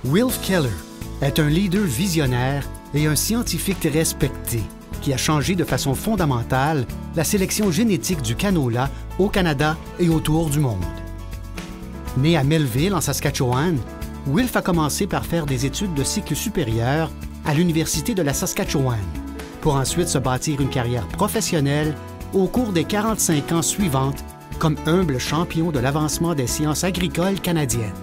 Wilf Keller est un leader visionnaire et un scientifique respecté qui a changé de façon fondamentale la sélection génétique du canola au Canada et autour du monde. Né à Melville, en Saskatchewan, Wilf a commencé par faire des études de cycle supérieur à l'Université de la Saskatchewan, pour ensuite se bâtir une carrière professionnelle au cours des 45 ans suivantes comme humble champion de l'avancement des sciences agricoles canadiennes.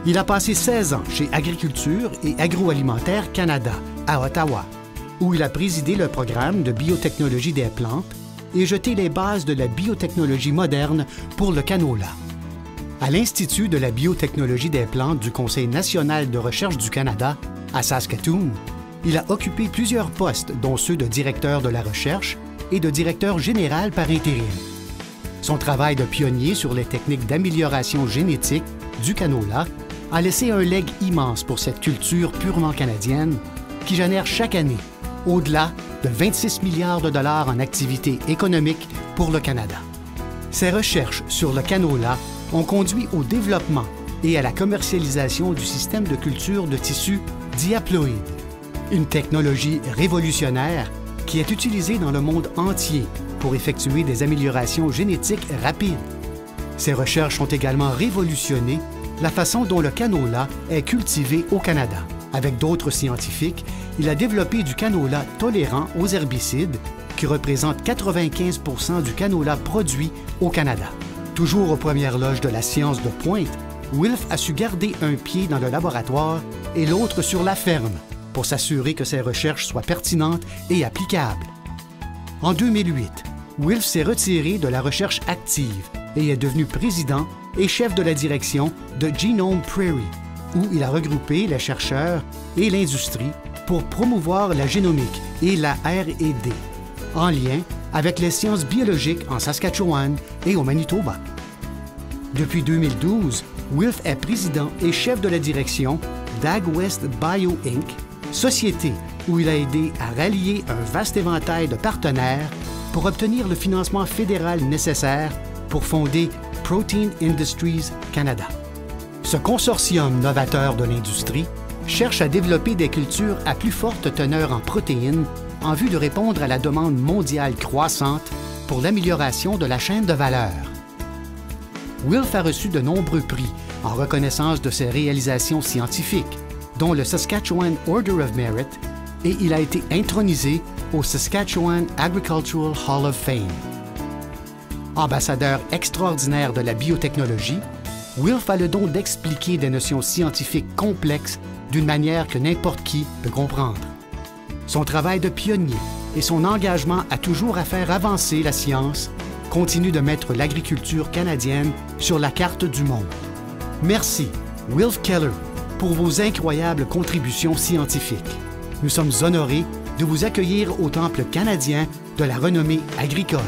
Il a passé 16 ans chez Agriculture et Agroalimentaire Canada, à Ottawa, où il a présidé le programme de biotechnologie des plantes et jeté les bases de la biotechnologie moderne pour le canola. À l'Institut de la biotechnologie des plantes du Conseil national de recherche du Canada, à Saskatoon, il a occupé plusieurs postes, dont ceux de directeur de la recherche et de directeur général par intérim. Son travail de pionnier sur les techniques d'amélioration génétique du canola a laissé un legs immense pour cette culture purement canadienne qui génère chaque année au-delà de 26 milliards de dollars en activités économiques pour le Canada. Ses recherches sur le canola ont conduit au développement et à la commercialisation du système de culture de tissus diaploïdes, une technologie révolutionnaire qui est utilisée dans le monde entier pour effectuer des améliorations génétiques rapides. Ces recherches ont également révolutionné la façon dont le canola est cultivé au Canada. Avec d'autres scientifiques, il a développé du canola tolérant aux herbicides, qui représente 95 % du canola produit au Canada. Toujours aux premières loges de la science de pointe, Wilf a su garder un pied dans le laboratoire et l'autre sur la ferme pour s'assurer que ses recherches soient pertinentes et applicables. En 2008, Wilf s'est retiré de la recherche active et est devenu président et chef de la direction de Genome Prairie, où il a regroupé les chercheurs et l'industrie pour promouvoir la génomique et la R&D, en lien avec les sciences biologiques en Saskatchewan et au Manitoba. Depuis 2012, Wilf est président et chef de la direction d'AgWest Bio Inc., société où il a aidé à rallier un vaste éventail de partenaires pour obtenir le financement fédéral nécessaire pour fonder Protein Industries Canada. Ce consortium novateur de l'industrie cherche à développer des cultures à plus forte teneur en protéines en vue de répondre à la demande mondiale croissante pour l'amélioration de la chaîne de valeur. Wilf a reçu de nombreux prix en reconnaissance de ses réalisations scientifiques, dont le Saskatchewan Order of Merit, et il a été intronisé au Saskatchewan Agricultural Hall of Fame. Ambassadeur extraordinaire de la biotechnologie, Wilf a le don d'expliquer des notions scientifiques complexes d'une manière que n'importe qui peut comprendre. Son travail de pionnier et son engagement à toujours à faire avancer la science continuent de mettre l'agriculture canadienne sur la carte du monde. Merci, Wilf Keller, pour vos incroyables contributions scientifiques. Nous sommes honorés de vous accueillir au Temple canadien de la renommée agricole.